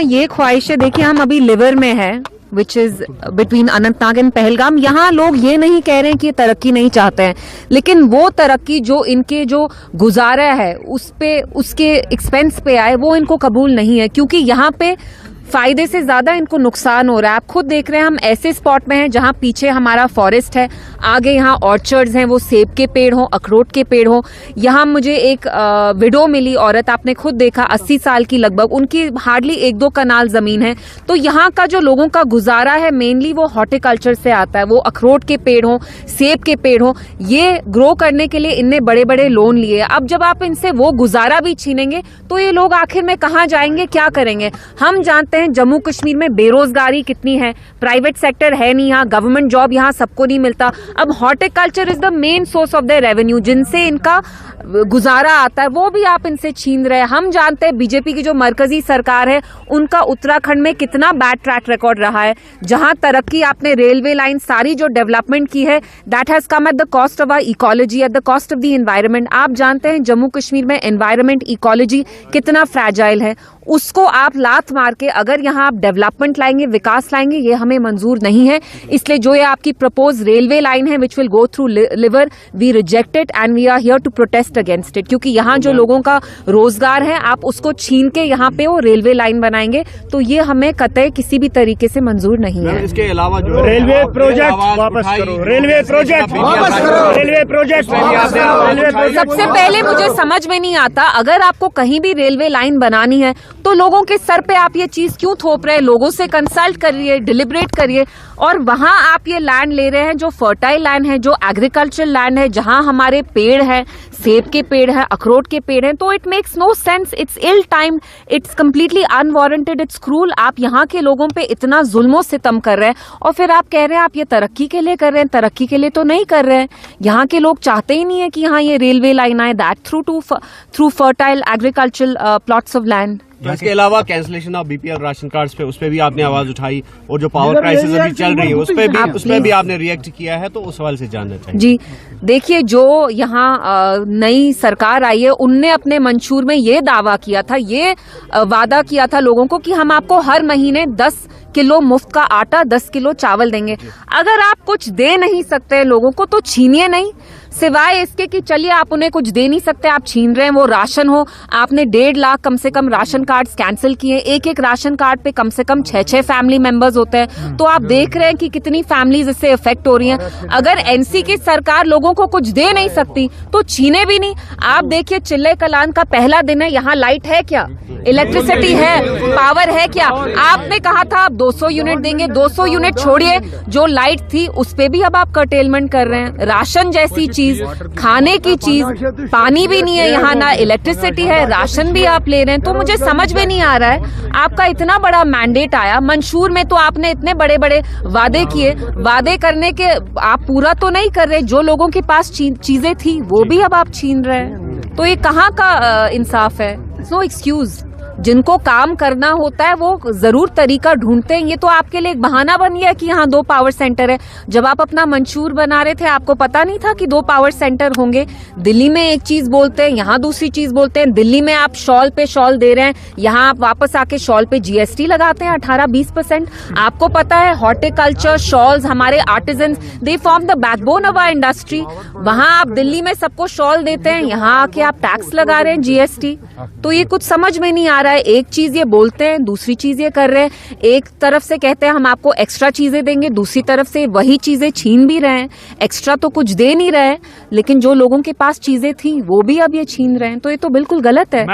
ये ख्वाहिश है, देखिए हम अभी लिवर में है which is between Anantnag and Pahalgam. यहाँ लोग ये नहीं कह रहे हैं कि ये तरक्की नहीं चाहते हैं, लेकिन वो तरक्की जो इनके जो गुजारा है उस पे उसके एक्सपेंस पे आए वो इनको कबूल नहीं है, क्योंकि यहाँ पे फायदे से ज्यादा इनको नुकसान हो रहा है। आप खुद देख रहे हैं हम ऐसे स्पॉट में हैं जहां पीछे हमारा फॉरेस्ट है, आगे यहाँ ऑर्चर्ड्स हैं, वो सेब के पेड़ हो, अखरोट के पेड़ हो। यहाँ मुझे एक विडो मिली औरत, आपने खुद देखा 80 साल की लगभग, उनकी हार्डली 1-2 कनाल जमीन है। तो यहाँ का जो लोगों का गुजारा है मेनली वो हॉर्टिकल्चर से आता है। वो अखरोट के पेड़ हो, सेब के पेड़ हो, ये ग्रो करने के लिए इनने बड़े बड़े लोन लिए। अब जब आप इनसे वो गुजारा भी छीनेंगे तो ये लोग आखिर में कहाँ जाएंगे, क्या करेंगे? हम जानते हैं जम्मू कश्मीर में बेरोजगारी कितनी है, प्राइवेट सेक्टर है नहीं, यहाँ गवर्नमेंट जॉब यहाँ सबको नहीं मिलता। अब horticulture is the main source of the revenue, जिनसे इनका गुजारा आता है, वो भी आप इनसे छीन रहे हैं। हम जानते हैं बीजेपी की जो मरकजी सरकार है उनका उत्तराखंड में कितना बैड ट्रैक रिकॉर्ड रहा है। जहां तरक्की आपने रेलवे लाइन सारी जो डेवलपमेंट की है, that has come at the cost of our ecology, at the cost of the environment. आप जानते हैं जम्मू कश्मीर में एनवायरनमेंट इकोलॉजी कितना फ्रैजाइल है, उसको आप लात मार के अगर यहाँ आप डेवलपमेंट लाएंगे, विकास लाएंगे, ये हमें मंजूर नहीं है। इसलिए जो ये आपकी प्रपोज रेलवे लाइन है which will go through river, we reject it and we are here to protest against it, क्योंकि यहाँ जो लोगों का रोजगार है आप उसको छीन के यहाँ पे वो रेलवे लाइन बनाएंगे, तो ये हमें कतई किसी भी तरीके से मंजूर नहीं है। इसके अलावा जो रेलवे प्रोजेक्ट वापस करो, रेलवे प्रोजेक्ट वापस करो, रेलवे प्रोजेक्ट। सबसे पहले मुझे समझ में नहीं आता, अगर आपको कहीं भी रेलवे लाइन बनानी है तो लोगों के सर पे आप ये चीज क्यों थोप रहे हैं? लोगों से कंसल्ट करिए, डिलिब्रेट करिए, और वहां आप ये लैंड ले रहे हैं जो फर्टाइल लैंड है, जो एग्रीकल्चर लैंड है, जहां हमारे पेड़ है, सेब के पेड़ है, अखरोट के पेड़ हैं, तो it makes no sense, it's ill time, it's completely unwarranted, it's cruel. आप यहाँ के लोगों पे इतना जुल्मो सितम कर रहे हैं और फिर आप कह रहे हैं आप ये तरक्की के लिए कर रहे हैं। तरक्की के लिए तो नहीं कर रहे हैं। यहाँ के लोग चाहते ही नहीं है कि यहाँ ये रेलवे लाइन आए, that through fertile agricultural plots of land. इसके अलावा cancellation of BPL ration cards पे, उस पे भी आपने आवाज उठाई, और जो पावर क्राइसिस अभी चल रही है उस पे भी आपने रिएक्ट किया है, तो उस सवाल से जानना चाहिए। जी देखिए, जो यहाँ नई सरकार आई है उनने अपने मंशूर में ये दावा किया था, ये वादा किया था लोगों को कि हम आपको हर महीने 10 किलो मुफ्त का आटा, 10 किलो चावल देंगे। अगर आप कुछ दे नहीं सकते लोगों को तो छीनिए नहीं, सिवाय इसके कि चलिए आप उन्हें कुछ दे नहीं सकते, आप छीन रहे हैं। वो राशन हो, आपने 1.5 लाख कम से कम राशन कार्ड्स कैंसिल किए, एक राशन कार्ड पे कम से कम 6 फैमिली मेंबर्स होते हैं, तो आप देख रहे हैं कि कितनी फैमिलीज इससे इफेक्ट हो रही हैं। अगर एनसी की सरकार लोगों को कुछ दे नहीं सकती तो छीने भी नहीं। आप देखिए चिल्ले कलान का पहला दिन है, यहाँ लाइट है क्या, इलेक्ट्रिसिटी है, पावर है क्या? आपने कहा था आप 200 यूनिट देंगे, 200 यूनिट छोड़िए, जो लाइट थी उस पे भी अब आप कर्टेलमेंट कर रहे हैं। राशन जैसी चीज, खाने की चीज, पानी भी नहीं है यहाँ, ना इलेक्ट्रिसिटी है, राशन भी आप ले रहे हैं। तो मुझे समझ में नहीं आ रहा है, आपका इतना बड़ा मैंडेट आया, मंशूर में तो आपने इतने बड़े बड़े वादे किए, वादे करने के आप पूरा तो नहीं कर रहे। जो लोगों के पास चीजें थी वो भी अब आप छीन रहे हैं, तो ये कहाँ का इंसाफ है? No excuse. जिनको काम करना होता है वो जरूर तरीका ढूंढते हैं। ये तो आपके लिए एक बहाना बन गया कि यहाँ 2 पावर सेंटर है। जब आप अपना मंशूर बना रहे थे आपको पता नहीं था कि 2 पावर सेंटर होंगे? दिल्ली में एक चीज बोलते हैं, यहाँ दूसरी चीज बोलते हैं। दिल्ली में आप शॉल पे शॉल दे रहे हैं, यहाँ आप वापस आके शॉल पे जीएसटी लगाते हैं 18-20%। आपको पता है हॉर्टिकल्चर, शॉल्स, हमारे artisan, they form the backbone of our industry. वहां आप दिल्ली में सबको शॉल देते हैं, यहाँ आके आप टैक्स लगा रहे हैं, जीएसटी। तो ये कुछ समझ में नहीं आ रहा है। एक चीज ये बोलते हैं, दूसरी चीज ये कर रहे हैं। एक तरफ से कहते हैं हम आपको एक्स्ट्रा चीजें देंगे, दूसरी तरफ से वही चीजें छीन भी रहे हैं। एक्स्ट्रा तो कुछ दे नहीं रहे, लेकिन जो लोगों के पास चीजें थी वो भी अब ये छीन रहे हैं, तो ये तो बिल्कुल गलत है।